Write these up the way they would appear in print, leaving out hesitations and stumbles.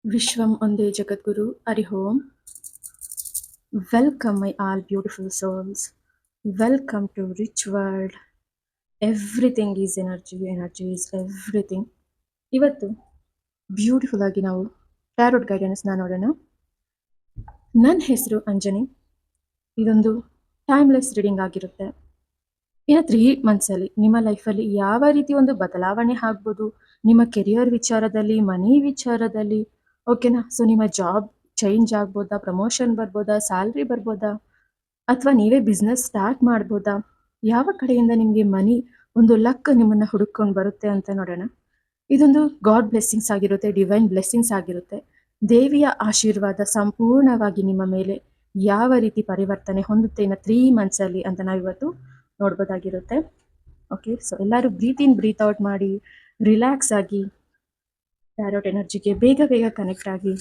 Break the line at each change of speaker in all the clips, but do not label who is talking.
Vishwam Onde Jagadguru Hari Om. Welcome, my all beautiful souls. Welcome to Rich World. Everything is energy. Energy is everything. ಇವತ್ತು beautiful ಆಗಿ ನಾವು tarot ಗೈಡೆನ್ಸ್ನ ನೋಡೋಣ. ನನ್ನ ಹೆಸರು ಅಂಜನಿ. ಇದೊಂದು timeless reading ಆಗಿರುತ್ತೆ. ಇನ್ನು 3 ಮಂತ್ಸಲ್ಲಿ ನಿಮ್ಮ ಲೈಫಲ್ಲಿ ಯಾವ ರೀತಿ ಒಂದು ಬದಲಾವಣೆ ಆಗ್ಬೋದು, ನಿಮ್ಮ ಕೆರಿಯರ್ ವಿಚಾರದಲ್ಲಿ, ಮನಿ ವಿಚಾರದಲ್ಲಿ, ಓಕೆನಾ. ಸೊ ನಿಮ್ಮ ಜಾಬ್ ಚೇಂಜ್ ಆಗ್ಬೋದಾ, ಪ್ರಮೋಷನ್ ಬರ್ಬೋದಾ, ಸ್ಯಾಲ್ರಿ ಬರ್ಬೋದಾ, ಅಥವಾ ನೀವೇ ಬಿಸ್ನೆಸ್ ಸ್ಟಾರ್ಟ್ ಮಾಡ್ಬೋದಾ, ಯಾವ ಕಡೆಯಿಂದ ನಿಮಗೆ ಮನಿ ಒಂದು ಲಕ್ ನಿಮ್ಮನ್ನು ಹುಡುಕೊಂಡು ಬರುತ್ತೆ ಅಂತ ನೋಡೋಣ. ಇದೊಂದು ಗಾಡ್ ಬ್ಲೆಸ್ಸಿಂಗ್ಸ್ ಆಗಿರುತ್ತೆ, ಡಿವೈನ್ ಬ್ಲೆಸ್ಸಿಂಗ್ಸ್ ಆಗಿರುತ್ತೆ. ದೇವಿಯ ಆಶೀರ್ವಾದ ಸಂಪೂರ್ಣವಾಗಿ ನಿಮ್ಮ ಮೇಲೆ ಯಾವ ರೀತಿ ಪರಿವರ್ತನೆ ಹೊಂದುತ್ತೆ ಇನ್ನು 3 ಮಂತ್ಸಲ್ಲಿ ಅಂತ ನಾವಿವತ್ತು ನೋಡ್ಬೋದಾಗಿರುತ್ತೆ. ಓಕೆ, ಸೊ ಎಲ್ಲರೂ ಬ್ರೀತ್ ಇನ್ ಬ್ರೀತ್ ಔಟ್ ಮಾಡಿ ರಿಲ್ಯಾಕ್ಸ್ ಆಗಿ ಟ್ಯಾರೋಟ್ ಎನರ್ಜಿಗೆ ಬೇಗ ಬೇಗ ಕನೆಕ್ಟ್ ಆಗಿ.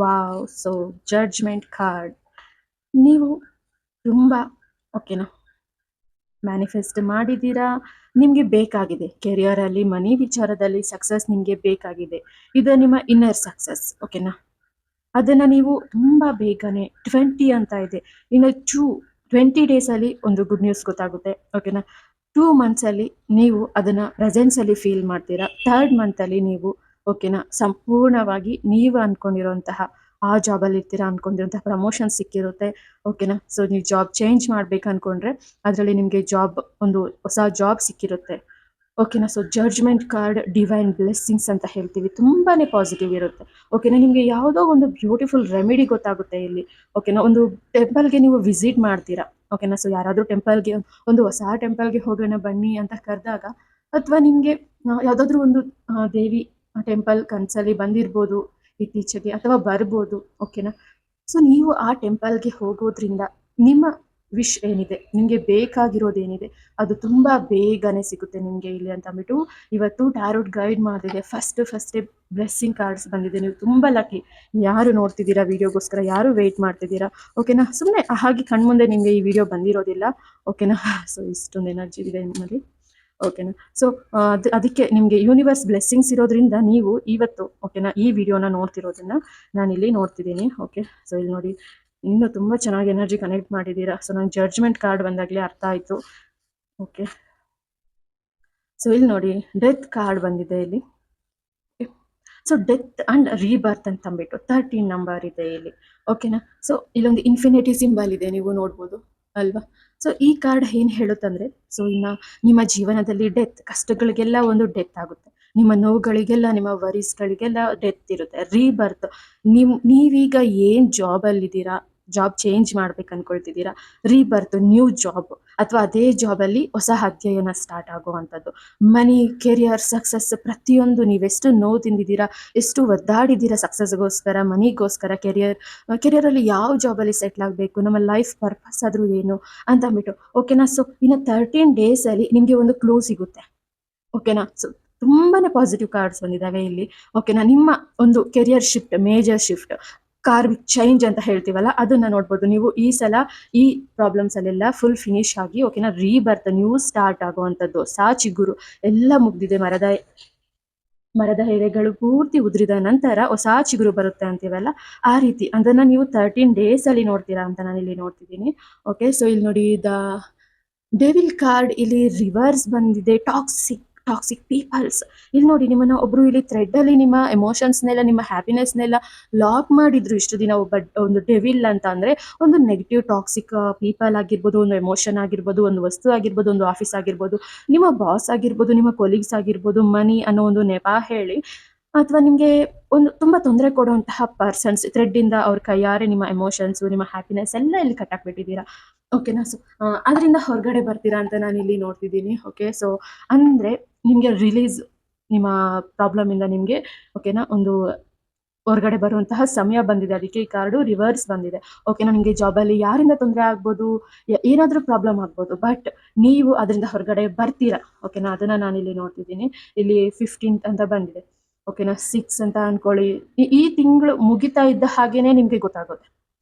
Wow, so judgement card. ನೀವು ತುಂಬ ಓಕೆನಾ ಮ್ಯಾನಿಫೆಸ್ಟ್ ಮಾಡಿದ್ದೀರಾ, ನಿಮಗೆ ಬೇಕಾಗಿದೆ ಕೆರಿಯರಲ್ಲಿ, ಮನಿ ವಿಚಾರದಲ್ಲಿ ಸಕ್ಸಸ್ ನಿಮಗೆ ಬೇಕಾಗಿದೆ. ಇದು ನಿಮ್ಮ ಇನ್ನರ್ ಸಕ್ಸಸ್, ಓಕೆನಾ. ಅದನ್ನು ನೀವು ತುಂಬ ಬೇಗನೆ 20 ಅಂತ ಇದೆ, ಇನ್ನು 20 ಡೇಸಲ್ಲಿ ಒಂದು ಗುಡ್ ನ್ಯೂಸ್ ಗೊತ್ತಾಗುತ್ತೆ, ಓಕೆನಾ. 2 ಮಂತ್ಸಲ್ಲಿ ನೀವು ಅದನ್ನು ಪ್ರೆಸೆನ್ಸಲ್ಲಿ ಫೀಲ್ ಮಾಡ್ತೀರಾ. 3rd ಮಂತಲ್ಲಿ ನೀವು ಓಕೆನಾ ಸಂಪೂರ್ಣವಾಗಿ ನೀವು ಅಂದ್ಕೊಂಡಿರೋಂತಹ ಆ ಜಾಬಲ್ಲಿ ಇರ್ತೀರಾ, ಅಂದ್ಕೊಂಡಿರೋಂತಹ ಪ್ರಮೋಷನ್ ಸಿಕ್ಕಿರುತ್ತೆ, ಓಕೆನಾ. ಸೊ ನೀವು ಜಾಬ್ ಚೇಂಜ್ ಮಾಡ್ಬೇಕು ಅಂದ್ಕೊಂಡ್ರೆ ಅದರಲ್ಲಿ ನಿಮಗೆ ಒಂದು ಹೊಸ ಜಾಬ್ ಸಿಕ್ಕಿರುತ್ತೆ, ಓಕೆನಾ. So judgement card divine blessings ಅಂತ ಹೇಳ್ತೀವಿ, ತುಂಬಾ ಪಾಸಿಟಿವ್ ಇರುತ್ತೆ, ಓಕೆನಾ. ನಿಮಗೆ ಯಾವುದೋ ಒಂದು ಬ್ಯೂಟಿಫುಲ್ ರೆಮಿಡಿ ಗೊತ್ತಾಗುತ್ತೆ ಇಲ್ಲಿ, ಓಕೆನಾ. ಒಂದು ಟೆಂಪಲ್ಗೆ ನೀವು ವಿಸಿಟ್ ಮಾಡ್ತೀರಾ, ಓಕೆನಾ. ಸೊ ಯಾರಾದರೂ ಟೆಂಪಲ್ಗೆ, ಒಂದು ಹೊಸ ಟೆಂಪಲ್ಗೆ ಹೋಗೋಣ ಬನ್ನಿ ಅಂತ ಕರೆದಾಗ, ಅಥವಾ ನಿಮಗೆ ಯಾವುದಾದ್ರೂ ಒಂದು ದೇವಿ ಟೆಂಪಲ್ ಕನಸಲ್ಲಿ ಬಂದಿರ್ಬೋದು ಇತ್ತೀಚೆಗೆ, ಅಥವಾ ಬರ್ಬೋದು, ಓಕೆನಾ. ಸೊ ನೀವು ಆ ಟೆಂಪಲ್ಗೆ ಹೋಗೋದ್ರಿಂದ ನಿಮ್ಮ ವಿಶ್ ಏನಿದೆ, ನಿಮಗೆ ಬೇಕಾಗಿರೋದೇನಿದೆ ಅದು ತುಂಬ ಬೇಗನೆ ಸಿಗುತ್ತೆ ನಿಮಗೆ ಇಲ್ಲಿ ಅಂತ ಅಂದ್ಬಿಟ್ಟು ಇವತ್ತು ಟ್ಯಾರೋಟ್ ಗೈಡ್ ಮಾಡಿದೆ. ಫಸ್ಟೇ ಬ್ಲೆಸ್ಸಿಂಗ್ ಕಾರ್ಡ್ಸ್ ಬಂದಿದೆ. ನೀವು ತುಂಬ ಲಕ್ಕಿ. ಯಾರು ನೋಡ್ತಿದ್ದೀರಾ ವಿಡಿಯೋಗೋಸ್ಕರ, ಯಾರು ವೆಯ್ಟ್ ಮಾಡ್ತಿದ್ದೀರಾ, ಓಕೆನಾ. ಸುಮ್ಮನೆ ಹಾಗೆ ಕಣ್ಮುಂದೆ ನಿಮಗೆ ಈ ವಿಡಿಯೋ ಬಂದಿರೋದಿಲ್ಲ, ಓಕೆನಾ. ಸೊ ಇಷ್ಟೊಂದು ಎನರ್ಜಿ ಇದೆ ನಿಮ್ಮಲ್ಲಿ, ಓಕೆನಾ. ಸೊ ಅದಕ್ಕೆ ನಿಮಗೆ ಯೂನಿವರ್ಸ್ ಬ್ಲೆಸ್ಸಿಂಗ್ಸ್ ಇರೋದ್ರಿಂದ ನೀವು ಇವತ್ತು ಓಕೆನಾ ಈ ವಿಡಿಯೋನ ನೋಡ್ತಿರೋದನ್ನ ನಾನಿಲ್ಲಿ ನೋಡ್ತಿದ್ದೀನಿ, ಓಕೆ. ಸೊ ಇಲ್ಲಿ ನೋಡಿ, ಇನ್ನೂ ತುಂಬ ಚೆನ್ನಾಗಿ ಎನರ್ಜಿ ಕನೆಕ್ಟ್ ಮಾಡಿದ್ದೀರಾ. ಸೊ ನಂಗೆ ಜಡ್ಜ್ಮೆಂಟ್ ಕಾರ್ಡ್ ಬಂದಾಗಲೇ ಅರ್ಥ ಆಯಿತು, ಓಕೆ. ಸೊ ಇಲ್ಲಿ ನೋಡಿ, ಡೆತ್ ಕಾರ್ಡ್ ಬಂದಿದೆ ಇಲ್ಲಿ. ಸೊ ಡೆತ್ ಅಂಡ್ ರೀಬರ್ತ್ ಅಂತ ಅಂದ್ಬಿಟ್ಟು 13 ನಂಬರ್ ಇದೆ ಇಲ್ಲಿ, ಓಕೆನಾ. ಸೊ ಇಲ್ಲೊಂದು ಇನ್ಫಿನಿಟಿ ಸಿಂಬಲ್ ಇದೆ, ನೀವು ನೋಡ್ಬೋದು ಅಲ್ವಾ. ಸೊ ಈ ಕಾರ್ಡ್ ಏನು ಹೇಳುತ್ತಂದ್ರೆ, ಸೊ ಇನ್ನು ನಿಮ್ಮ ಜೀವನದಲ್ಲಿ ಡೆತ್, ಕಷ್ಟಗಳಿಗೆಲ್ಲ ಒಂದು ಡೆತ್ ಆಗುತ್ತೆ, ನಿಮ್ಮ ನೋವುಗಳಿಗೆಲ್ಲ, ನಿಮ್ಮ ವರೀಸ್ಗಳಿಗೆಲ್ಲ ಡೆತ್ ಇರುತ್ತೆ. ರೀಬರ್ತ್, ನೀವೀಗ ಏನು ಜಾಬಲ್ಲಿದ್ದೀರಾ, ಜಾಬ್ ಚೇಂಜ್ ಮಾಡ್ಬೇಕು ಅನ್ಕೊಳ್ತಿದ್ದೀರಾ, ರೀಬರ್ತ್ ನ್ಯೂ ಜಾಬ್, ಅಥವಾ ಅದೇ ಜಾಬಲ್ಲಿ ಹೊಸ ಅಧ್ಯಯನ ಸ್ಟಾರ್ಟ್ ಆಗುವಂಥದ್ದು. ಮನಿ, ಕೆರಿಯರ್, ಸಕ್ಸಸ್, ಪ್ರತಿಯೊಂದು ನೀವೆಷ್ಟು ನೋವು ತಿಂದಿದ್ದೀರಾ, ಎಷ್ಟು ಒದ್ದಾಡಿದ್ದೀರಾ ಸಕ್ಸಸ್ಗೋಸ್ಕರ, ಮನಿಗೋಸ್ಕರ, ಕೆರಿಯರಲ್ಲಿ ಯಾವ ಜಾಬಲ್ಲಿ ಸೆಟ್ಲ್ ಆಗಬೇಕು, ನಮ್ಮ ಲೈಫ್ ಪರ್ಪಸ್ ಆದರೂ ಏನು ಅಂತ ಅಂದ್ಬಿಟ್ಟು, ಓಕೆನಾ. ಸೊ ಇನ್ನು 13 ಡೇಸಲ್ಲಿ ನಿಮಗೆ ಒಂದು ಕ್ಲೂ ಸಿಗುತ್ತೆ, ಓಕೆನಾ. ಸೊ ತುಂಬಾನೇ ಪಾಸಿಟಿವ್ ಕಾರ್ಡ್ಸ್ ಬಂದಿದ್ದಾವೆ ಇಲ್ಲಿ, ಓಕೆನಾ. ನಿಮ್ಮ ಒಂದು career shift, major shift, car change ಅಂತ ಹೇಳ್ತೀವಲ್ಲ, ಅದನ್ನ ನೋಡ್ಬೋದು ನೀವು ಈ ಸಲ. ಈ ಪ್ರಾಬ್ಲಮ್ಸ್ ಅಲ್ಲೆಲ್ಲ ಫುಲ್ ಫಿನಿಶ್ ಆಗಿ, ಓಕೆನಾ, ರೀಬರ್ತ್, ನ್ಯೂ ಸ್ಟಾರ್ಟ್ ಆಗುವಂಥದ್ದು, ಚಿಗುರು ಎಲ್ಲ ಮುಗ್ದಿದೆ. ಮರದ ಎಲೆಗಳು ಪೂರ್ತಿ ಉದುರಿದ ನಂತರ ಹೊಸ ಚಿಗುರು ಬರುತ್ತೆ ಅಂತೀವಲ್ಲ, ಆ ರೀತಿ ಅದನ್ನ ನೀವು 13 ಡೇಸಲ್ಲಿ ನೋಡ್ತೀರಾ ಅಂತ ನಾನು ಇಲ್ಲಿ ನೋಡ್ತಿದ್ದೀನಿ, ಓಕೆ. ಸೊ ಇಲ್ಲಿ ನೋಡಿ, ಡೆವಿಲ್ ಕಾರ್ಡ್ ಇಲ್ಲಿ ರಿವರ್ಸ್ ಬಂದಿದೆ. ಟಾಕ್ಸಿಕ್ ಪೀಪಲ್ಸ್, ಇಲ್ಲಿ ನೋಡಿ, ನಿಮ್ಮನ್ನ ಒಬ್ರು ಇಲ್ಲಿ ಥ್ರೆಡ್ ಅಲ್ಲಿ ನಿಮ್ಮ ಎಮೋಷನ್ಸ್ನೆಲ್ಲ, ನಿಮ್ಮ ಹ್ಯಾಪಿನೆಸ್ನೆಲ್ಲ ಲಾಕ್ ಮಾಡಿದ್ರು ಇಷ್ಟು ದಿನ. ಒಂದು ಡೆವಿಲ್ ಅಂತ ಅಂದ್ರೆ ಒಂದು ನೆಗೆಟಿವ್ ಟಾಕ್ಸಿಕ್ ಪೀಪಲ್ ಆಗಿರ್ಬೋದು, ಒಂದು ಎಮೋಷನ್ ಆಗಿರ್ಬೋದು, ಒಂದು ವಸ್ತು ಆಗಿರ್ಬೋದು, ಒಂದು ಆಫೀಸ್ ಆಗಿರ್ಬೋದು, ನಿಮ್ಮ ಬಾಸ್ ಆಗಿರ್ಬೋದು, ನಿಮ್ಮ ಕೊಲೀಗ್ಸ್ ಆಗಿರ್ಬೋದು, ಮನಿ ಅನ್ನೋ ಒಂದು ನೆಪ ಹೇಳಿ, ಅಥವಾ ನಿಮಗೆ ಒಂದು ತುಂಬಾ ತೊಂದರೆ ಕೊಡುವಂತಹ ಪರ್ಸನ್ಸ್ ಥ್ರೆಡ್ ಇಂದ ಅವ್ರ ಕೈಯಾರೆ ನಿಮ್ಮ ಎಮೋಷನ್ಸ್, ನಿಮ್ಮ ಹ್ಯಾಪಿನೆಸ್ ಎಲ್ಲ ಇಲ್ಲಿ ಕಟ್ಟಾಕ್ಬಿಟ್ಟಿದ್ದೀರಾ, ಓಕೆನಾ. ಸೊ ಅದರಿಂದ ಹೊರಗಡೆ ಬರ್ತೀರಾ ಅಂತ ನಾನು ಇಲ್ಲಿ ನೋಡ್ತಿದ್ದೀನಿ, ಓಕೆ. ಸೊ ಅಂದ್ರೆ ನಿಮಗೆ ರಿಲೀಸ್, ನಿಮ್ಮ ಪ್ರಾಬ್ಲಮ್ ಇಂದ ನಿಮಗೆ, ಓಕೆನಾ, ಒಂದು ಹೊರಗಡೆ ಬರುವಂತಹ ಸಮಯ ಬಂದಿದೆ. ಅದಕ್ಕೆ ಈ ಕಾರ್ಡು ರಿವರ್ಸ್ ಬಂದಿದೆ, ಓಕೆನಾ. ನಿಮಗೆ ಜಾಬಲ್ಲಿ ಯಾರಿಂದ ತೊಂದರೆ ಆಗ್ಬೋದು, ಏನಾದರೂ ಪ್ರಾಬ್ಲಮ್ ಆಗ್ಬೋದು, ಬಟ್ ನೀವು ಅದರಿಂದ ಹೊರಗಡೆ ಬರ್ತೀರಾ, ಓಕೆನಾ. ಅದನ್ನ ನಾನು ಇಲ್ಲಿ ನೋಡ್ತಿದ್ದೀನಿ. ಇಲ್ಲಿ 15th ಅಂತ ಬಂದಿದೆ, ಓಕೆನಾ. 6 ಅಂತ ಅನ್ಕೊಳ್ಳಿ. ಈ ತಿಂಗಳು ಮುಗಿತಾ ಇದ್ದ ಹಾಗೇನೆ ನಿಮಗೆ ಗೊತ್ತಾಗುತ್ತೆ,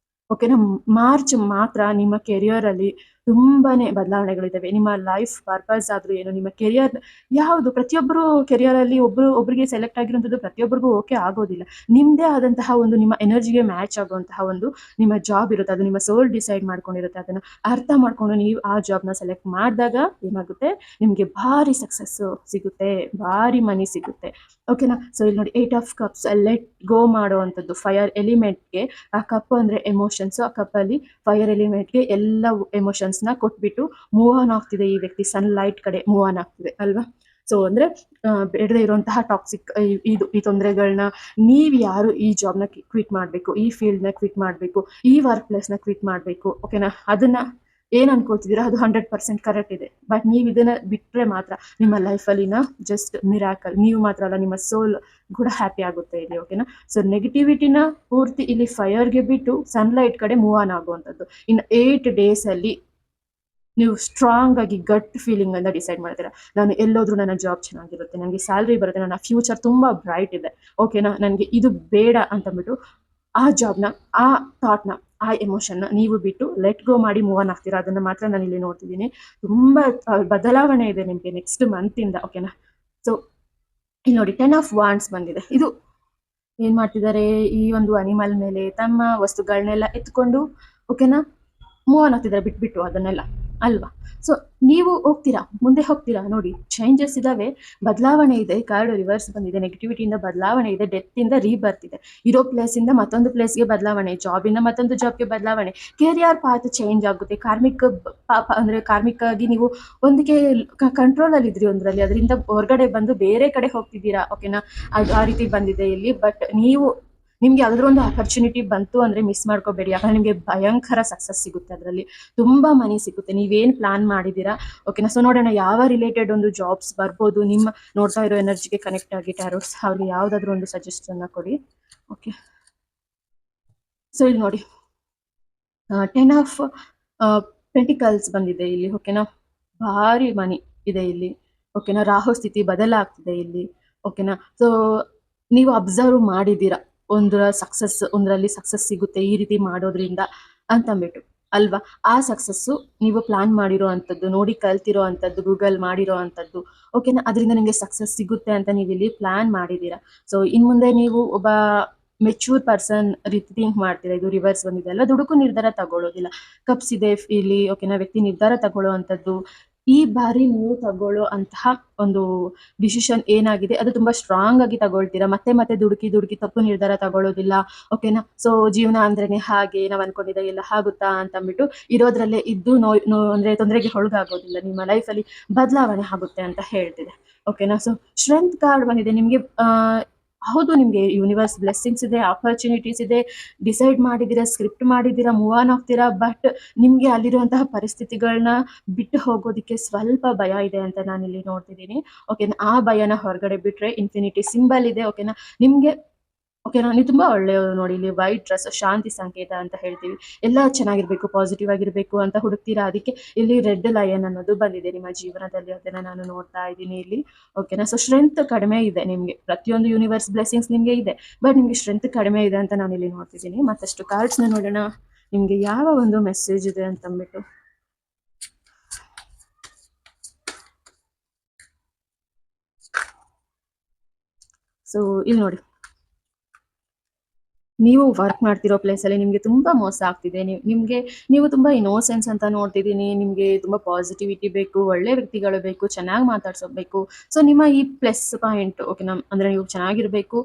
ಓಕೆನಾ. ಮಾರ್ಚ್ ಮಾತ್ರ ನಿಮ್ಮ ಕೆರಿಯರ್ ಅಲ್ಲಿ ತುಂಬಾನೇ ಬದಲಾವಣೆಗಳಿದ್ದಾವೆ. ನಿಮ್ಮ ಲೈಫ್ ಪರ್ಪಸ್ ಆದ್ರೂ ಏನು, ನಿಮ್ಮ ಕೆರಿಯರ್ ಯಾವುದು, ಪ್ರತಿಯೊಬ್ಬರು ಕೆರಿಯರಲ್ಲಿ ಒಬ್ಬರಿಗೆ ಸೆಲೆಕ್ಟ್ ಆಗಿರುವಂಥದ್ದು ಪ್ರತಿಯೊಬ್ಬರಿಗೂ ಓಕೆ ಆಗೋದಿಲ್ಲ. ನಿಮ್ಮದೇ ಆದಂತಹ ಒಂದು ನಿಮ್ಮ ಎನರ್ಜಿಗೆ ಮ್ಯಾಚ್ ಆಗುವಂತಹ ಒಂದು ನಿಮ್ಮ ಜಾಬ್ ಇರುತ್ತೆ. ಅದು ನಿಮ್ಮ ಸೋಲ್ ಡಿಸೈಡ್ ಮಾಡ್ಕೊಂಡಿರುತ್ತೆ. ಅದನ್ನು ಅರ್ಥ ಮಾಡ್ಕೊಂಡು ನೀವು ಆ ಜಾಬ್ನ ಸೆಲೆಕ್ಟ್ ಮಾಡಿದಾಗ ಏನಾಗುತ್ತೆ, ನಿಮಗೆ ಭಾರಿ ಸಕ್ಸಸ್ಸು ಸಿಗುತ್ತೆ, ಭಾರಿ ಮನಿ ಸಿಗುತ್ತೆ. ಓಕೆನಾ. ಸೊ ಇಲ್ಲಿ ನೋಡಿ, 8 ಆಫ್ ಕಪ್ಸ್, ಲೆಟ್ ಗೋ ಮಾಡುವಂಥದ್ದು. ಫೈರ್ ಎಲಿಮೆಂಟ್ಗೆ ಆ ಕಪ್ ಅಂದರೆ ಎಮೋಷನ್ಸು, ಆ ಕಪ್ಪಲ್ಲಿ ಫೈರ್ ಎಲಿಮೆಂಟ್ಗೆ ಎಲ್ಲ ಎಮೋಷನ್ಸ್ನ ಕೊಟ್ಬಿಟ್ಟು ಮೂವ್ ಆನ್ ಆಗ್ತಿದೆ ಈ ವ್ಯಕ್ತಿ, ಸನ್ಲೈಟ್ ಕಡೆ ಮೂವ್ ಆನ್ ಆಗ್ತಿದೆ ಅಲ್ವಾ. ಸೊ ಅಂದರೆ ಬೇಡದೇ ಇರುವಂತಹ ಟಾಕ್ಸಿಕ್ ಈ ತೊಂದರೆಗಳನ್ನ ನೀವು ಯಾರು ಈ ಜಾಬ್ನ ಕ್ವಿಟ್ ಮಾಡಬೇಕು, ಈ ಫೀಲ್ಡ್ನ ಕ್ವಿಟ್ ಮಾಡಬೇಕು, ಈ ವರ್ಕ್ ಪ್ಲೇಸ್ನ ಕ್ವಿಟ್ ಮಾಡಬೇಕು, ಓಕೆನಾ, ಅದನ್ನ ಏನು ಅನ್ಕೊಳ್ತಿದ್ದೀರಾ ಅದು 100% ಕರೆಕ್ಟ್ ಇದೆ. ಬಟ್ ನೀವು ಇದನ್ನ ಬಿಟ್ಟರೆ ಮಾತ್ರ ನಿಮ್ಮ ಲೈಫಲ್ಲಿನ ಜಸ್ಟ್ ಮಿರಾಕಲ್, ನೀವು ಮಾತ್ರ ಅಲ್ಲ, ನಿಮ್ಮ ಸೋಲ್ ಕೂಡ ಹ್ಯಾಪಿ ಆಗುತ್ತೆ ಇಲ್ಲಿ. ಓಕೆನಾ. ಸೊ ನೆಗೆಟಿವಿಟಿನ ಪೂರ್ತಿ ಇಲ್ಲಿ ಫೈರ್ಗೆ ಬಿಟ್ಟು ಸನ್ಲೈಟ್ ಕಡೆ ಮೂವ್ ಆನ್ ಆಗುವಂಥದ್ದು. ಇನ್ನು 8 ಡೇಸಲ್ಲಿ ನೀವು ಸ್ಟ್ರಾಂಗ್ ಆಗಿ ಗಟ್ ಫೀಲಿಂಗ್ ಅನ್ನ ಡಿಸೈಡ್ ಮಾಡ್ತೀರಾ. ನಾನು ಎಲ್ಲೋದ್ರೂ ನನ್ನ ಜಾಬ್ ಚೆನ್ನಾಗಿರುತ್ತೆ, ನನಗೆ ಸ್ಯಾಲ್ರಿ ಬರುತ್ತೆ, ನನ್ನ ಫ್ಯೂಚರ್ ತುಂಬಾ ಬ್ರೈಟ್ ಇದೆ, ಓಕೆನಾ, ನನಗೆ ಇದು ಬೇಡ ಅಂತಂದ್ಬಿಟ್ಟು ಆ ಜಾಬ್ನ, ಆ ಥಾಟ್ನ, ಆ ಎಮೋಷನ್ನ ನೀವು ಬಿಟ್ಟು ಲೆಟ್ ಗೋ ಮಾಡಿ ಮೂವ್ ಆನ್ ಆಗ್ತೀರಾ. ಅದನ್ನ ಮಾತ್ರ ನಾನು ಇಲ್ಲಿ ನೋಡ್ತಿದ್ದೀನಿ. ತುಂಬಾ ಬದಲಾವಣೆ ಇದೆ ನಿಮಗೆ ನೆಕ್ಸ್ಟ್ ಮಂತ್ ಇಂದ. ಓಕೆನಾ. ಸೊ ಇಲ್ಲಿ ನೋಡಿ, 10 ಆಫ್ ವಾಂಡ್ಸ್ ಬಂದಿದೆ. ಇದು ಏನ್ ಮಾಡ್ತಿದ್ದಾರೆ, ಈ ಒಂದು ಅನಿಮಲ್ ಮೇಲೆ ತಮ್ಮ ವಸ್ತುಗಳನ್ನೆಲ್ಲ ಎತ್ಕೊಂಡು, ಓಕೆನಾ, ಮೂವ್ ಆನ್ ಆಗ್ತಿದ್ದಾರೆ ಬಿಟ್ಬಿಟ್ಟು ಅದನ್ನೆಲ್ಲ, ಅಲ್ವಾ. ಸೊ ನೀವು ಹೋಗ್ತೀರಾ, ಮುಂದೆ ಹೋಗ್ತೀರಾ. ನೋಡಿ, ಚೇಂಜಸ್ ಇದಾವೆ, ಬದಲಾವಣೆ ಇದೆ. ಕಾರ್ಡ್ ರಿವರ್ಸ್ ಬಂದಿದೆ, ನೆಗೆಟಿವಿಟಿಯಿಂದ ಬದಲಾವಣೆ ಇದೆ, ಡೆತ್ ಇಂದ ರೀಬರ್ತ್ ಇದೆ, ಇರೋ ಪ್ಲೇಸ್ ಇಂದ ಮತ್ತೊಂದು ಪ್ಲೇಸ್ಗೆ ಬದಲಾವಣೆ, ಜಾಬಿಂದ ಮತ್ತೊಂದು ಜಾಬ್ಗೆ ಬದಲಾವಣೆ, ಕೆರಿಯರ್ ಪಾತ್ ಚೇಂಜ್ ಆಗುತ್ತೆ. ಕಾರ್ಮಿಕ ಆಗಿ ನೀವು ಒಂದಿಗೆ ಕಂಟ್ರೋಲ್ ಅಲ್ಲಿ ಇದ್ರಿ ಒಂದ್ರಲ್ಲಿ, ಅದರಿಂದ ಹೊರಗಡೆ ಬಂದು ಬೇರೆ ಕಡೆ ಹೋಗ್ತಿದ್ದೀರಾ. ಓಕೆನಾ, ಅದು ಆ ರೀತಿ ಬಂದಿದೆ ಇಲ್ಲಿ. ಬಟ್ ನಿಮ್ಗೆ ಯಾವ್ದಾದ್ರು ಒಂದು ಆಪರ್ಚುನಿಟಿ ಬಂತು ಅಂದ್ರೆ ಮಿಸ್ ಮಾಡ್ಕೋಬೇಡಿ. ಯಾಕಂದ್ರೆ ನಿಮ್ಗೆ ಭಯಂಕರ ಸಕ್ಸಸ್ ಸಿಗುತ್ತೆ, ಅದರಲ್ಲಿ ತುಂಬಾ ಮನಿ ಸಿಗುತ್ತೆ, ನೀವೇನ್ ಪ್ಲಾನ್ ಮಾಡಿದೀರಾ. ಓಕೆನಾ. ಸೊ ನೋಡೋಣ ಯಾವ ರಿಲೇಟೆಡ್ ಒಂದು ಜಾಬ್ಸ್ ಬರ್ಬೋದು ನಿಮ್ಮ ನೋಡ್ತಾ ಇರೋ ಎನರ್ಜಿಗೆ ಕನೆಕ್ಟ್ ಆಗಿ. ಟ್ಯಾರೋಟ್ಸ್ ಅವ್ರಿಗೆ ಯಾವ್ದಾದ್ರು ಒಂದು ಸಜೆಷನ್ ಕೊಡಿ. ಓಕೆ. ಸೊ ಇಲ್ಲಿ ನೋಡಿ, 10 ಆಫ್ ಪೆಂಟಿಕಲ್ಸ್ ಬಂದಿದೆ ಇಲ್ಲಿ. ಓಕೆನಾ, ಭಾರಿ ಮನಿ ಇದೆ ಇಲ್ಲಿ. ಓಕೆನಾ, ರಾಹು ಸ್ಥಿತಿ ಬದಲಾಗ್ತಿದೆ ಇಲ್ಲಿ. ಓಕೆನಾ. ಸೊ ನೀವು ಅಬ್ಸರ್ವ್ ಮಾಡಿದ್ದೀರಾ, ಒಂದರಲ್ಲಿ ಸಕ್ಸಸ್ ಸಿಗುತ್ತೆ ಈ ರೀತಿ ಮಾಡೋದ್ರಿಂದ ಅಂತಂದ್ಬಿಟ್ಟು, ಅಲ್ವಾ. ಆ ಸಕ್ಸಸ್ಸು ನೀವು ಪ್ಲಾನ್ ಮಾಡಿರೋ ಅಂಥದ್ದು, ನೋಡಿ ಕಲ್ತಿರೋ ಅಂಥದ್ದು, ಗೂಗಲ್ ಮಾಡಿರೋ ಅಂಥದ್ದು. ಓಕೆನಾ, ಅದರಿಂದ ನಿಮಗೆ ಸಕ್ಸಸ್ ಸಿಗುತ್ತೆ ಅಂತ ನೀವು ಇಲ್ಲಿ ಪ್ಲಾನ್ ಮಾಡಿದ್ದೀರಾ. ಸೊ ಇನ್ನು ಮುಂದೆ ನೀವು ಒಬ್ಬ ಮೆಚೂರ್ ಪರ್ಸನ್ ರೀತಿ ಥಿಂಕ್ ಮಾಡ್ತೀರಾ. ಇದು ರಿವರ್ಸ್ ಬಂದಿದೆ ಅಲ್ವಾ, ದುಡುಕು ನಿರ್ಧಾರ ತಗೊಳ್ಳೋದಿಲ್ಲ. ಕಪ್ಸ್ ಇದೆ ಇಲ್ಲಿ. ಓಕೆನಾ, ವ್ಯಕ್ತಿ ನಿರ್ಧಾರ ತಗೊಳ್ಳೋ ಅಂಥದ್ದು. ಈ ಬಾರಿ ನೀವು ತಗೊಳ್ಳೋ ಅಂತಹ ಒಂದು ಡಿಸಿಷನ್ ಏನಾಗಿದೆ ಅದು ತುಂಬಾ ಸ್ಟ್ರಾಂಗ್ ಆಗಿ ತಗೊಳ್ತೀರಾ. ಮತ್ತೆ ಮತ್ತೆ ದುಡುಕಿ ತಪ್ಪು ನಿರ್ಧಾರ ತಗೊಳ್ಳೋದಿಲ್ಲ. ಓಕೆನಾ. ಸೊ ಜೀವನ ಅಂದ್ರೇನೆ ಹಾಗೆ, ನಾವ್ ಅನ್ಕೊಂಡಿದ್ದ ಎಲ್ಲ ಆಗುತ್ತಾ ಅಂತ ಅಂದ್ಬಿಟ್ಟು ಇರೋದ್ರಲ್ಲೇ ಇದ್ದು ಅಂದ್ರೆ ತೊಂದರೆಗೆ ಒಳಗಾಗೋದಿಲ್ಲ. ನಿಮ್ಮ ಲೈಫಲ್ಲಿ ಬದಲಾವಣೆ ಆಗುತ್ತೆ ಅಂತ ಹೇಳ್ತಿದೆ. ಓಕೆನಾ. ಸೊ ಸ್ಟ್ರೆಂತ್ ಕಾರ್ಡ್ ಬಂದಿದೆ ನಿಮ್ಗೆ. ಹೌದು, ನಿಮ್ಗೆ ಯೂನಿವರ್ಸ್ ಬ್ಲೆಸ್ಸಿಂಗ್ಸ್ ಇದೆ, ಆಪರ್ಚುನಿಟೀಸ್ ಇದೆ, ಡಿಸೈಡ್ ಮಾಡಿದ್ದೀರಾ, ಸ್ಕ್ರಿಪ್ಟ್ ಮಾಡಿದ್ದೀರಾ, ಮೂವ್ ಆನ್ ಆಗ್ತೀರಾ. ಬಟ್ ನಿಮ್ಗೆ ಅಲ್ಲಿರುವಂತಹ ಪರಿಸ್ಥಿತಿಗಳನ್ನ ಬಿಟ್ಟು ಹೋಗೋದಕ್ಕೆ ಸ್ವಲ್ಪ ಭಯ ಇದೆ ಅಂತ ನಾನು ಇಲ್ಲಿ ನೋಡ್ತಿದ್ದೀನಿ. ಓಕೆನಾ. ಆ ಭಯನ ಹೊರಗಡೆ ಬಿಟ್ರೆ ಇನ್ಫಿನಿಟಿ ಸಿಂಬಲ್ ಇದೆ. ಓಕೆನಾ. ನಿಮ್ಗೆ ಓಕೆನಾ, ನೀವು ತುಂಬಾ ಒಳ್ಳೆಯವರು. ನೋಡಿ, ಇಲ್ಲಿ ವೈಟ್ ಡ್ರೆಸ್ ಶಾಂತಿ ಸಂಕೇತ ಅಂತ ಹೇಳ್ತೀವಿ. ಎಲ್ಲ ಚೆನ್ನಾಗಿರ್ಬೇಕು, ಪಾಸಿಟಿವ್ ಆಗಿರ್ಬೇಕು ಅಂತ ಹುಡುಕ್ತೀರಾ. ಅದಕ್ಕೆ ಇಲ್ಲಿ ರೆಡ್ ಲಯನ್ ಅನ್ನೋದು ಬಂದಿದೆ ನಿಮ್ಮ ಜೀವನದಲ್ಲಿ. ಅದನ್ನ ನಾನು ನೋಡ್ತಾ ಇದ್ದೀನಿ ಇಲ್ಲಿ. ಓಕೆನಾ. ಸೊ ಸ್ಟ್ರೆಂತ್ ಕಡಿಮೆ ಇದೆ ನಿಮ್ಗೆ. ಪ್ರತಿಯೊಂದು ಯೂನಿವರ್ಸ್ ಬ್ಲೆಸ್ಸಿಂಗ್ಸ್ ನಿಮ್ಗೆ ಇದೆ, ಬಟ್ ನಿಮ್ಗೆ ಸ್ಟ್ರೆಂತ್ ಕಡಿಮೆ ಇದೆ ಅಂತ ನಾನು ಇಲ್ಲಿ ನೋಡ್ತಿದ್ದೀನಿ. ಮತ್ತಷ್ಟು ಕಾರ್ಡ್ಸ್ನ ನೋಡೋಣ, ನಿಮ್ಗೆ ಯಾವ ಒಂದು ಮೆಸೇಜ್ ಇದೆ ಅಂತಂದ್ಬಿಟ್ಟು. ಸೊ ಇಲ್ಲಿ ನೋಡಿ, ನೀವು ವರ್ಕ್ ಮಾಡ್ತಿರೋ ಪ್ಲೇಸಲ್ಲಿ ನಿಮಗೆ ತುಂಬಾ ಮೋಸ ಆಗ್ತಿದೆ. ನೀವು ತುಂಬಾ ಇನೋಸೆನ್ಸ್ ಅಂತ ನೋಡ್ತಿದ್ದೀನಿ. ನಿಮಗೆ ತುಂಬಾ ಪಾಸಿಟಿವಿಟಿ ಬೇಕು, ಒಳ್ಳೆ ವ್ಯಕ್ತಿಗಳು ಬೇಕು, ಚೆನ್ನಾಗಿ ಮಾತಾಡ್ಸೋಬೇಕು. ಸೊ ನಿಮ್ಮ ಈ ಪ್ಲಸ್ ಪಾಯಿಂಟ್, ಓಕೆನಾ, ಅಂದ್ರೆ ನೀವು ಚೆನ್ನಾಗಿರ್ಬೇಕು,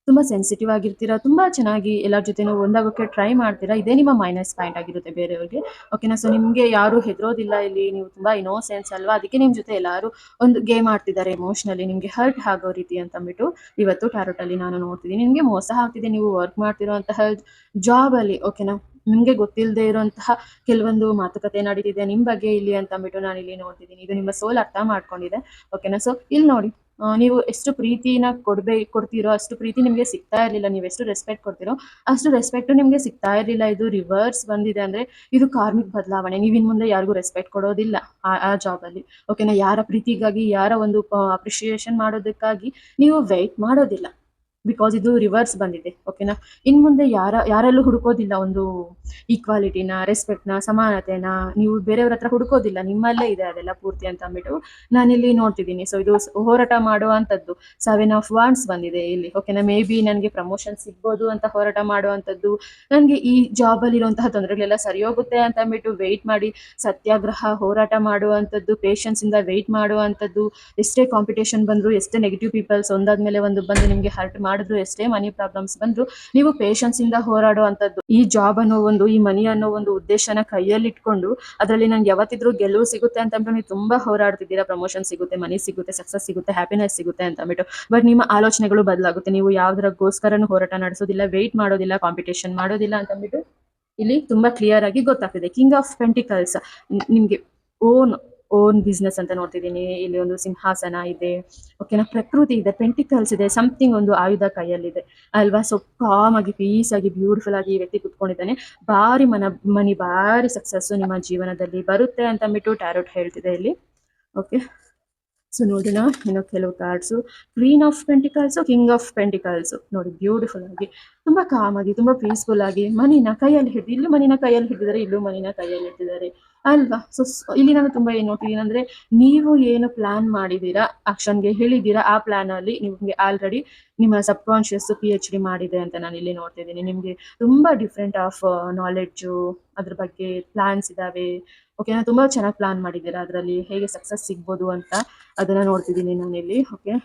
ತುಂಬಾ ಸೆನ್ಸಿಟಿವ್ ಆಗಿರ್ತೀರಾ, ತುಂಬಾ ಚೆನ್ನಾಗಿ ಎಲ್ಲರ ಜೊತೆನೂ ಒಂದಾಗೋಕೆ ಟ್ರೈ ಮಾಡ್ತೀರಾ. ಇದೇ ನಿಮ್ಮ ಮೈನಸ್ ಪಾಯಿಂಟ್ ಆಗಿರುತ್ತೆ ಬೇರೆಯವ್ರಿಗೆ. ಓಕೆನಾ. ಸೊ ನಿಮ್ಗೆ ಯಾರು ಹೆದರೋದಿಲ್ಲ ಇಲ್ಲಿ, ನೀವು ತುಂಬಾ ಇನೋಸೆನ್ಸ್ ಅಲ್ವಾ, ಅದಕ್ಕೆ ನಿಮ್ ಜೊತೆ ಎಲ್ಲಾರು ಒಂದು ಗೇಮ್ ಆಡ್ತಿದ್ದಾರೆ ಎಮೋಷನಲಿ, ನಿಮ್ಗೆ ಹರ್ಟ್ ಆಗೋ ರೀತಿ ಅಂತ ಅಂದ್ಬಿಟ್ಟು ಇವತ್ತು ಟ್ಯಾರೋಟ್ ಅಲ್ಲಿ ನಾನು ನೋಡ್ತಿದ್ದೀನಿ. ನಿಮ್ಗೆ ಮೋಸ ಆಗ್ತಿದೆ, ನೀವು ವರ್ಕ್ ಮಾಡ್ತಿರುವಂತಹ ಜಾಬ್ ಅಲ್ಲಿ. ಓಕೆನಾ. ನಿಮ್ಗೆ ಗೊತ್ತಿಲ್ಲದೆ ಇರುವಂತಹ ಕೆಲವೊಂದು ಮಾತುಕತೆ ನಡೀತಿದೆ ನಿಮ್ ಬಗ್ಗೆ ಇಲ್ಲಿ ಅಂತ ಅಂದ್ಬಿಟ್ಟು ನಾನು ಇಲ್ಲಿ ನೋಡ್ತಿದ್ದೀನಿ. ಇದು ನಿಮ್ಮ ಸೋಲ್ ಅರ್ಥ ಮಾಡ್ಕೊಂಡಿದೆ. ಓಕೆನಾ. ಸೊ ಇಲ್ಲಿ ನೋಡಿ, ನೀವು ಎಷ್ಟು ಪ್ರೀತಿನ ಕೊಡ್ತೀರೋ ಅಷ್ಟು ಪ್ರೀತಿ ನಿಮ್ಗೆ ಸಿಗ್ತಾ ಇರ್ಲಿಲ್ಲ. ನೀವು ಎಷ್ಟು ರೆಸ್ಪೆಕ್ಟ್ ಕೊಡ್ತೀರೋ ಅಷ್ಟು ರೆಸ್ಪೆಕ್ಟ್ ನಿಮ್ಗೆ ಸಿಗ್ತಾ ಇರ್ಲಿಲ್ಲ. ಇದು ರಿವರ್ಸ್ ಬಂದಿದೆ ಅಂದ್ರೆ ಇದು ಕಾರ್ಮಿಕ್ ಬದಲಾವಣೆ. ನೀವು ಇನ್ ಮುಂದೆ ಯಾರಿಗೂ ರೆಸ್ಪೆಕ್ಟ್ ಕೊಡೋದಿಲ್ಲ ಆ ಜಾಬ್ ಅಲ್ಲಿ. ಓಕೆನಾ. ಯಾರ ಪ್ರೀತಿಗಾಗಿ, ಯಾರ ಒಂದು ಅಪ್ರಿಶಿಯೇಷನ್ ಮಾಡೋದಕ್ಕಾಗಿ ನೀವು ವೆಯ್ಟ್ ಮಾಡೋದಿಲ್ಲ. ಬಿಕಾಸ್ ಇದು ರಿವರ್ಸ್ ಬಂದಿದೆ. ಓಕೆನಾ? ಇನ್ನು ಮುಂದೆ ಯಾರಲ್ಲೂ ಹುಡುಕೋದಿಲ್ಲ ಒಂದು ಈಕ್ವಾಲಿಟಿನ, ರೆಸ್ಪೆಕ್ಟ್ನ, ಸಮಾನತೆನ. ನೀವು ಬೇರೆಯವ್ರ ಹತ್ರ ಹುಡುಕೋದಿಲ್ಲ, ನಿಮ್ಮಲ್ಲೇ ಇದೆ ಅದೆಲ್ಲ ಪೂರ್ತಿ ಅಂತ ಅಂದ್ಬಿಟ್ಟು ನಾನಿಲ್ಲಿ ನೋಡ್ತಿದ್ದೀನಿ. ಸೊ ಇದು ಹೋರಾಟ ಮಾಡುವಂಥದ್ದು. 7 ಆಫ್ ವಾಂಡ್ಸ್ ಬಂದಿದೆ ಇಲ್ಲಿ. ಓಕೆನಾ? ಮೇ ಬಿ ನನಗೆ ಪ್ರಮೋಷನ್ ಸಿಗ್ಬೋದು ಅಂತ ಹೋರಾಟ ಮಾಡುವಂಥದ್ದು, ನನಗೆ ಈ ಜಾಬಲ್ಲಿ ಇರುವಂತಹ ತೊಂದರೆಗಳೆಲ್ಲ ಸರಿ ಹೋಗುತ್ತೆ ಅಂತ ಅಂದ್ಬಿಟ್ಟು ವೆಯ್ಟ್ ಮಾಡಿ ಸತ್ಯಾಗ್ರಹ ಹೋರಾಟ ಮಾಡುವಂಥದ್ದು, ಪೇಷನ್ಸಿಂದ ವೆಯ್ಟ್ ಮಾಡುವಂಥದ್ದು. ಎಷ್ಟೇ ಕಾಂಪಿಟೇಷನ್ ಬಂದರೂ, ಎಷ್ಟೇ ನೆಗೆಟಿವ್ ಪೀಪಲ್ಸ್ ಒಂದಾದ್ಮೇಲೆ ಒಂದು ಬಂದು ನಿಮಗೆ ಹರ್ಟ್ ಮಾಡಿದ್ರು, ಎಷ್ಟೇ ಮನಿ ಪ್ರಾಬ್ಲಮ್ಸ್ ಬಂದರೂ ನೀವು ಪೇಷನ್ಸಿಂದ ಹೋರಾಡುವಂಥದ್ದು. ಈ ಜಾಬ್ ಅನ್ನೋ ಒಂದು, ಈ ಮನಿ ಅನ್ನೋ ಒಂದು ಉದ್ದೇಶನ ಕೈಯಲ್ಲಿ ಇಟ್ಕೊಂಡು ಅದರಲ್ಲಿ ನಂಗೆ ಯಾವತ್ತಿದ್ರೂ ಗೆಲುವು ಸಿಗುತ್ತೆ ಅಂತ ಅಂದ್ಬಿಟ್ಟು ನೀವು ತುಂಬಾ ಹೋರಾಡ್ತಿದ್ದೀರಾ. ಪ್ರಮೋಷನ್ ಸಿಗುತ್ತೆ, ಮನಿ ಸಿಗುತ್ತೆ, ಸಕ್ಸಸ್ ಸಿಗುತ್ತೆ, ಹ್ಯಾಪಿನೆಸ್ ಸಿಗುತ್ತೆ ಅಂತ ಅಂದ್ಬಿಟ್ಟು. ಬಟ್ ನಿಮ್ಮ ಆಲೋಚನೆಗಳು ಬದಲಾಗುತ್ತೆ. ನೀವು ಯಾವ್ದ್ರಗೋಸ್ಕರನೂ ಹೋರಾಟ ನಡೆಸೋದಿಲ್ಲ, ವೆಯ್ಟ್ ಮಾಡೋದಿಲ್ಲ, ಕಾಂಪಿಟೇಷನ್ ಮಾಡೋದಿಲ್ಲ ಅಂತ ಅಂದ್ಬಿಟ್ಟು ಇಲ್ಲಿ ತುಂಬಾ ಕ್ಲಿಯರ್ ಆಗಿ ಗೊತ್ತಾಗ್ತಿದೆ. ಕಿಂಗ್ ಆಫ್ ಪೆಂಟಿಕಲ್ಸ್ ನಿಮ್ಗೆ ಓನ್ ಓನ್ ಬಿಸ್ನೆಸ್ ಅಂತ ನೋಡ್ತಿದ್ದೀನಿ. ಇಲ್ಲಿ ಒಂದು ಸಿಂಹಾಸನ ಇದೆ. ಓಕೆನಾ? ಪ್ರಕೃತಿ ಇದೆ, ಪೆಂಟಿಕಲ್ಸ್ ಇದೆ, ಸಮಥಿಂಗ್ ಒಂದು ಆಯುಧ ಕೈಯಲ್ಲಿದೆ ಅಲ್ವಾ? ಸೊ ಕಾಮ್ ಆಗಿ, ಪೀಸ್ ಆಗಿ, ಬ್ಯೂಟಿಫುಲ್ ಆಗಿ ಈ ವ್ಯಕ್ತಿ ಕುತ್ಕೊಂಡಿದ್ದಾನೆ. ಭಾರಿ ಮನಿ, ಭಾರಿ ಸಕ್ಸಸ್ ನಿಮ್ಮ ಜೀವನದಲ್ಲಿ ಬರುತ್ತೆ ಅಂತ ಅಂದ್ಬಿಟ್ಟು ಟ್ಯಾರೋಟ್ ಹೇಳ್ತಿದೆ ಇಲ್ಲಿ. ಓಕೆ, ಸೊ ನೋಡೋಣ ಇನ್ನು ಕೆಲವು cards. Queen of pentacles, king of pentacles ನೋಡಿ, ಬ್ಯೂಟಿಫುಲ್ ಆಗಿ, ತುಂಬಾ ಕಾಮ್ ಆಗಿ, ತುಂಬಾ ಪೀಸ್ಫುಲ್ ಆಗಿ ಮನಿನ ಕೈಯಲ್ಲಿ ಹಿಡಿದು, ಇಲ್ಲೂ ಮನಿನ ಕೈಯಲ್ಲಿ ಹಿಡಿದಿದ್ದಾರೆ, ಇಲ್ಲೂ ಮನಿನ ಕೈಯಲ್ಲಿ ಹಿಡಿದಿದ್ದಾರೆ ಅಲ್ವಾ? ಸೊ ಇಲ್ಲಿ ನಾನು ತುಂಬಾ ಏನ್ ನೋಡ್ತಿದ್ದೀನಿ ಅಂದ್ರೆ, ನೀವು ಏನು ಪ್ಲಾನ್ ಮಾಡಿದೀರಾ, ಆಕ್ಷನ್ಗೆ ಹೇಳಿದೀರಾ, ಆ ಪ್ಲಾನ್ ಅಲ್ಲಿ ನಿಮ್ಗೆ ಆಲ್ರೆಡಿ ನಿಮ್ಮ ಸಬ್ ಕಾನ್ಶಿಯಸ್ PhD ಮಾಡಿದೆ ಅಂತ ನಾನು ಇಲ್ಲಿ ನೋಡ್ತಿದ್ದೀನಿ. ನಿಮ್ಗೆ ತುಂಬಾ ಡಿಫ್ರೆಂಟ್ ಆಫ್ ನಾಲೆಡ್ಜು, ಅದ್ರ ಬಗ್ಗೆ ಪ್ಲಾನ್ಸ್ ಇದಾವೆ. ಓಕೆನಾ? ತುಂಬಾ ಚೆನ್ನಾಗಿ ಪ್ಲಾನ್ ಮಾಡಿದ್ದೀರಾ, ಅದರಲ್ಲಿ ಹೇಗೆ ಸಕ್ಸಸ್ ಸಿಗ್ಬೋದು ಅಂತ ಅದನ್ನ ನೋಡ್ತಿದ್ದೀನಿ ನಾನಿಲ್ಲಿ. Okay,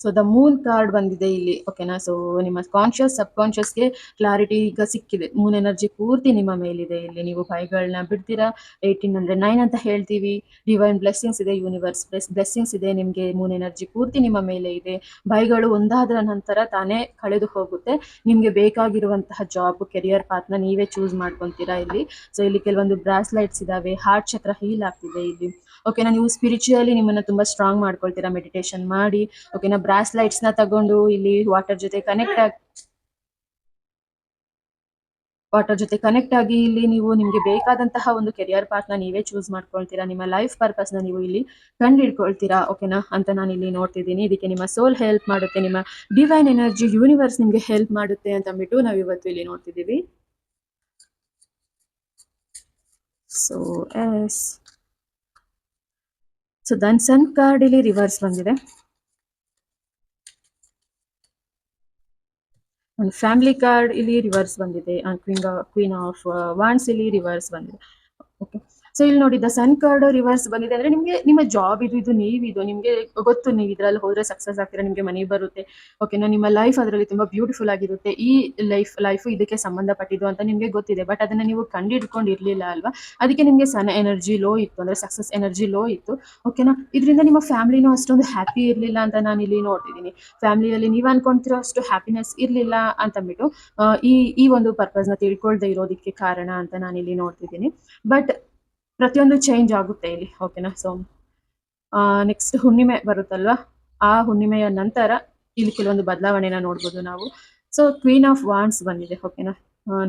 so the Moon card ಬಂದಿದೆ ಇಲ್ಲಿ. ಓಕೆನಾ? ಸೊ ನಿಮ್ಮ ಕಾನ್ಶಿಯಸ್, ಸಬ್ ಕಾನ್ಶಿಯಸ್ಗೆ ಕ್ಲಾರಿಟಿ ಈಗ ಸಿಕ್ಕಿದೆ. ಮೂನ್ ಎನರ್ಜಿ ಪೂರ್ತಿ ನಿಮ್ಮ ಮೇಲಿದೆ ಇಲ್ಲಿ. ನೀವು ಭಯಗಳನ್ನ ಬಿಡ್ತೀರಾ. 1809 ಅಂತ ಹೇಳ್ತೀವಿ. ಡಿವೈನ್ ಬ್ಲೆಸ್ಸಿಂಗ್ಸ್ ಇದೆ, ಯೂನಿವರ್ಸ್ ಬ್ಲೆಸ್ಸಿಂಗ್ಸ್ ಇದೆ. ನಿಮಗೆ ಮೂನ್ ಎನರ್ಜಿ ಪೂರ್ತಿ ನಿಮ್ಮ ಮೇಲೆ ಇದೆ. ಭಯಗಳು ಒಂದಾದ್ರ ನಂತರ ತಾನೇ ಕಳೆದು ಹೋಗುತ್ತೆ. ನಿಮ್ಗೆ ಬೇಕಾಗಿರುವಂತಹ ಜಾಬ್, ಕೆರಿಯರ್ ಪಾತ್ನ ನೀವೇ ಚೂಸ್ ಮಾಡ್ಕೊಂತೀರಾ ಇಲ್ಲಿ. ಸೊ ಇಲ್ಲಿ ಕೆಲವೊಂದು ಬ್ರಾಸ್ಲೈಟ್ಸ್ ಇದಾವೆ. ಹಾರ್ಟ್ ಚಕ್ರ ಹೀಲ್ ಆಗ್ತಿದೆ ಇಲ್ಲಿ. ಓಕೆನಾ? ನೀವು ಸ್ಪಿರಿಚುಯಲಿ ನಿಮ್ಮನ್ನ ತುಂಬಾ ಸ್ಟ್ರಾಂಗ್ ಮಾಡ್ಕೊಳ್ತೀರಾ ಮೆಡಿಟೇಷನ್ ಮಾಡಿ. ಓಕೆನಾ? ಬ್ರಾಸ್ಲೈಟ್ಸ್ ನ ತಗೊಂಡು ಇಲ್ಲಿ ವಾಟರ್ ಜೊತೆ ಕನೆಕ್ಟ್ ಆಗಿ ಇಲ್ಲಿ ನೀವು ನಿಮ್ಗೆ ಬೇಕಾದಂತಹ ಒಂದು ಕೆರಿಯರ್ ಪಾತ್ ನ ನೀವೇ ಚೂಸ್ ಮಾಡ್ಕೊಳ್ತೀರಾ. ನಿಮ್ಮ ಲೈಫ್ ಪರ್ಪಸ್ ನ ನೀವು ಇಲ್ಲಿ ಕಂಡಿಡ್ಕೊಳ್ತೀರಾ. ಓಕೆನಾ ಅಂತ ನಾನು ಇಲ್ಲಿ ನೋಡ್ತಿದ್ದೀನಿ. ಇದಕ್ಕೆ ನಿಮ್ಮ ಸೋಲ್ ಹೆಲ್ಪ್ ಮಾಡುತ್ತೆ, ನಿಮ್ಮ ಡಿವೈನ್ ಎನರ್ಜಿ, ಯೂನಿವರ್ಸ್ ನಿಮ್ಗೆ ಹೆಲ್ಪ್ ಮಾಡುತ್ತೆ ಅಂತ ಅಂದ್ಬಿಟ್ಟು ನಾವು ಇವತ್ತು ಇಲ್ಲಿ ನೋಡ್ತಿದ್ದೀವಿ. So yes, so then sun card ಇಲ್ಲಿ ರಿವರ್ಸ್ ಬಂದಿದೆ. ಒಂದು ಫ್ಯಾಮಿಲಿ ಕಾರ್ಡ್ ಇಲ್ಲಿ ರಿವರ್ಸ್ ಬಂದಿದೆ. ಕ್ವೀನ್ ಆಫ್ ವಾಂಡ್ಸ್ ಇಲ್ಲಿ ರಿವರ್ಸ್ ಬಂದಿದೆ. ಓಕೆ, ಸೊ ಇಲ್ಲಿ ನೋಡಿ ದ ಸನ್ ಕಾರ್ಡ್ ರಿವರ್ಸ್ ಬಂದಿದೆ ಅಂದ್ರೆ ನಿಮ್ಗೆ ನಿಮ್ಮ ಜಾಬ್ ಇದು ನೀವಿದು ನಿಮ್ಗೆ ಗೊತ್ತು, ನೀವು ಇದ್ರಲ್ಲಿ ಹೋದ್ರೆ ಸಕ್ಸಸ್ ಆಗ್ತೀರಾ, ನಿಮ್ಗೆ ಮನಿ ಬರುತ್ತೆ. ಓಕೆನಾ? ನಿಮ್ಮ ಲೈಫ್ ಅದರಲ್ಲಿ ತುಂಬಾ ಬ್ಯೂಟಿಫುಲ್ ಆಗಿರುತ್ತೆ. ಈ ಲೈಫ್ ಇದಕ್ಕೆ ಸಂಬಂಧಪಟ್ಟಿದ್ದು ಅಂತ ನಿಮ್ಗೆ ಗೊತ್ತಿದೆ. ಬಟ್ ಅದನ್ನ ನೀವು ಕಂಡಿಡ್ಕೊಂಡಿರ್ಲಿಲ್ಲ ಅಲ್ವಾ? ಅದಕ್ಕೆ ನಿಮ್ಗೆ ಸನ್ ಎನರ್ಜಿ ಲೋ ಇತ್ತು, ಅಂದ್ರೆ ಸಕ್ಸಸ್ ಎನರ್ಜಿ ಲೋ ಇತ್ತು. ಓಕೆನಾ? ಇದರಿಂದ ನಿಮ್ಮ ಫ್ಯಾಮಿಲಿನೂ ಅಷ್ಟೊಂದು ಹ್ಯಾಪಿ ಇರ್ಲಿಲ್ಲ ಅಂತ ನಾನು ಇಲ್ಲಿ ನೋಡ್ತಿದ್ದೀನಿ. ಫ್ಯಾಮಿಲಿಯಲ್ಲಿ ನೀವು ಅನ್ಕೊಂತಿರೋ ಅಷ್ಟು ಹ್ಯಾಪಿನೆಸ್ ಇರ್ಲಿಲ್ಲ ಅಂತ ಅಂದ್ಬಿಟ್ಟು ಈ ಒಂದು ಪರ್ಪಸ್ ನ ತಿಳ್ಕೊಳ್ದೆ ಇರೋದಕ್ಕೆ ಕಾರಣ ಅಂತ ನಾನು ಇಲ್ಲಿ ನೋಡ್ತಿದ್ದೀನಿ. ಬಟ್ ಪ್ರತಿಯೊಂದು ಚೇಂಜ್ ಆಗುತ್ತೆ ಇಲ್ಲಿ. ಓಕೆನಾ? ಸೊ ನೆಕ್ಸ್ಟ್ ಹುಣ್ಣಿಮೆ ಬರುತ್ತಲ್ವಾ, ಆ ಹುಣ್ಣಿಮೆಯ ನಂತರ ಇಲ್ಲಿ ಕೆಲವೊಂದು ಬದಲಾವಣೆನ ನೋಡ್ಬೋದು ನಾವು. ಸೊ ಕ್ವೀನ್ ಆಫ್ ವಾಂಡ್ಸ್ ಬಂದಿದೆ. ಓಕೆನಾ?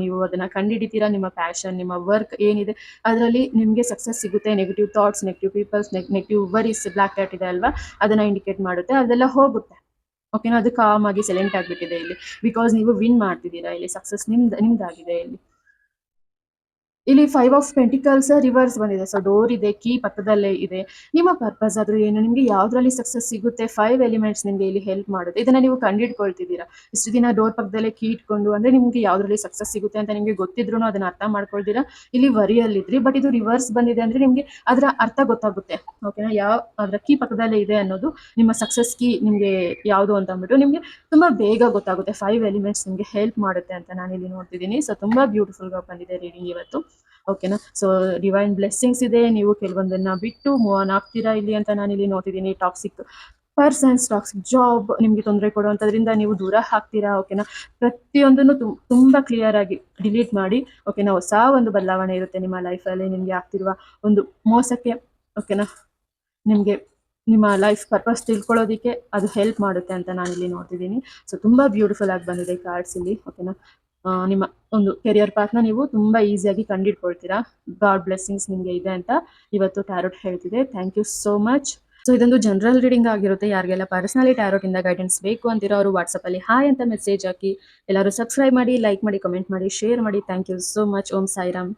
ನೀವು ಅದನ್ನ ಕಂಡುಹಿಡಿತೀರಾ. ನಿಮ್ಮ ಪ್ಯಾಷನ್, ನಿಮ್ಮ ವರ್ಕ್ ಏನಿದೆ ಅದರಲ್ಲಿ ನಿಮ್ಗೆ ಸಕ್ಸಸ್ ಸಿಗುತ್ತೆ. Negative thoughts, negative peoples, negative worries, black cat ಇದೆ ಅಲ್ವಾ, ಅದನ್ನ ಇಂಡಿಕೇಟ್ ಮಾಡುತ್ತೆ. ಅದೆಲ್ಲ ಹೋಗುತ್ತೆ. ಓಕೆನಾ? ಅದು ಕಾಮ್ ಆಗಿ ಸೈಲೆಂಟ್ ಆಗ್ಬಿಟ್ಟಿದೆ ಇಲ್ಲಿ. ಬಿಕಾಸ್ ನೀವು ವಿನ್ ಮಾಡ್ತಿದ್ದೀರಾ ಇಲ್ಲಿ. ಸಕ್ಸಸ್ ನಿಮ್ದಾಗಿದೆ ಇಲ್ಲಿ. ಇಲ್ಲಿ 5 ಆಫ್ ಪೆಂಟಿಕಲ್ಸ್ ರಿವರ್ಸ್ ಬಂದಿದೆ. ಸೊ ಡೋರ್ ಇದೆ, ಕೀ ಪಕ್ಕದಲ್ಲೇ ಇದೆ. ನಿಮ್ಮ ಪರ್ಪಸ್ ಆದ್ರೂ ಏನು, ನಿಮ್ಗೆ ಯಾವ್ದ್ರಲ್ಲಿ ಸಕ್ಸಸ್ ಸಿಗುತ್ತೆ, 5 ಎಲಿಮೆಂಟ್ಸ್ ನಿಮ್ಗೆ ಇಲ್ಲಿ ಹೆಲ್ಪ್ ಮಾಡುತ್ತೆ. ಇದನ್ನ ನೀವು ಕಂಡಿಡ್ಕೊಳ್ತಿದ್ದೀರಾ. ಇಷ್ಟು ದಿನ ಡೋರ್ ಪಕ್ಕದಲ್ಲೇ ಕೀ ಇಟ್ಕೊಂಡು, ಅಂದ್ರೆ ನಿಮ್ಗೆ ಯಾವ್ದ್ರಲ್ಲಿ ಸಕ್ಸಸ್ ಸಿಗುತ್ತೆ ಅಂತ ನಿಮ್ಗೆ ಗೊತ್ತಿದ್ರು ಅದನ್ನ ಅರ್ಥ ಮಾಡ್ಕೊಳ್ತೀರಾ. ಇಲ್ಲಿ ವರಿಯಲ್ಲಿದ್ರಿ, ಬಟ್ ಇದು ರಿವರ್ಸ್ ಬಂದಿದೆ ಅಂದ್ರೆ ನಿಮ್ಗೆ ಅದರ ಅರ್ಥ ಗೊತ್ತಾಗುತ್ತೆ. ಓಕೆನಾ? ಅದ್ರ ಕೀ ಪಕ್ಕದಲ್ಲೇ ಇದೆ ಅನ್ನೋದು, ನಿಮ್ಮ ಸಕ್ಸಸ್ ಕೀ ನಿಮ್ಗೆ ಯಾವುದು ಅಂತ ಅಂದ್ಬಿಟ್ಟು ನಿಮ್ಗೆ ತುಂಬಾ ಬೇಗ ಗೊತ್ತಾಗುತ್ತೆ. 5 ಎಲಿಮೆಂಟ್ಸ್ ನಿಮ್ಗೆ ಹೆಲ್ಪ್ ಮಾಡುತ್ತೆ ಅಂತ ನಾನು ಇಲ್ಲಿ ನೋಡ್ತಿದ್ದೀನಿ. ಸೊ ತುಂಬಾ ಬ್ಯೂಟಿಫುಲ್ గా ಬಂದಿದೆ ರೀಡಿಂಗ್ ಇವತ್ತು. ಓಕೆನಾ? ಸೊ ಡಿವೈನ್ ಬ್ಲೆಸ್ಸಿಂಗ್ಸ್ ಇದೆ. ನೀವು ಕೆಲವೊಂದನ್ನ ಬಿಟ್ಟು ಮೂವ್ ಆನ್ ಆಗ್ತೀರಾ ಇಲ್ಲಿ ಅಂತ ನಾನು ಇಲ್ಲಿ ನೋಡ್ತಿದ್ದೀನಿ. ಟಾಕ್ಸಿಕ್ ಪರ್ಸನ್ಸ್, ಟಾಕ್ಸಿಕ್ ಜಾಬ್ ನಿಮ್ಗೆ ತೊಂದರೆ ಕೊಡುವಂತದ್ರಿಂದ ನೀವು ದೂರ ಹಾಕ್ತೀರಾ. ಓಕೆನಾ? ಪ್ರತಿಯೊಂದನ್ನು ತುಂಬಾ ಕ್ಲಿಯರ್ ಆಗಿ ಡಿಲೀಟ್ ಮಾಡಿ. ಓಕೆನಾ? ಹೊಸ ಒಂದು ಬದಲಾವಣೆ ಇರುತ್ತೆ ನಿಮ್ಮ ಲೈಫಲ್ಲಿ. ನಿಮ್ಗೆ ಆಗ್ತಿರುವ ಒಂದು ಮೋಸಕ್ಕೆ, ಓಕೆನಾ, ನಿಮ್ಗೆ ನಿಮ್ಮ ಲೈಫ್ ಪರ್ಪಸ್ ತಿಳ್ಕೊಳ್ಳೋದಿಕ್ಕೆ ಅದು ಹೆಲ್ಪ್ ಮಾಡುತ್ತೆ ಅಂತ ನಾನು ಇಲ್ಲಿ ನೋಡ್ತಿದ್ದೀನಿ. ಸೊ ತುಂಬಾ ಬ್ಯೂಟಿಫುಲ್ ಆಗಿ ಬಂದಿದೆ ಕಾರ್ಡ್ಸ್ ಇಲ್ಲಿ. ಓಕೆನಾ? ನಿಮ್ಮ ಒಂದು ಕೆರಿಯರ್ ಪಾತ್ನ ನೀವು ತುಂಬಾ ಈಸಿಯಾಗಿ ಕಂಡಿಡ್ಕೊಳ್ತೀರಾ. ಗಾಡ್ ಬ್ಲೆಸ್ಸಿಂಗ್ಸ್ ನಿಮ್ಗೆ ಇದೆ ಅಂತ ಇವತ್ತು ಟ್ಯಾರೋಟ್ ಹೇಳ್ತಿದೆ. Thank you so much. So ಇದೊಂದು ಜನರಲ್ ರೀಡಿಂಗ್ ಆಗಿರುತ್ತೆ. ಯಾರಿಗೆಲ್ಲ ಪರ್ಸನಲಿ ಟ್ಯಾರೋಟಿಂದ ಗೈಡೆನ್ಸ್ ಬೇಕು ಅಂತಿರೋ ಅವರು ವಾಟ್ಸಪ್ಪಲ್ಲಿ ಹಾಯ್ ಅಂತ ಮೆಸೇಜ್ ಹಾಕಿ. ಎಲ್ಲರೂ ಸಬ್ಸ್ಕ್ರೈಬ್ ಮಾಡಿ, ಲೈಕ್ ಮಾಡಿ, ಕಮೆಂಟ್ ಮಾಡಿ, ಶೇರ್ ಮಾಡಿ. Thank you so much. Om Sairam.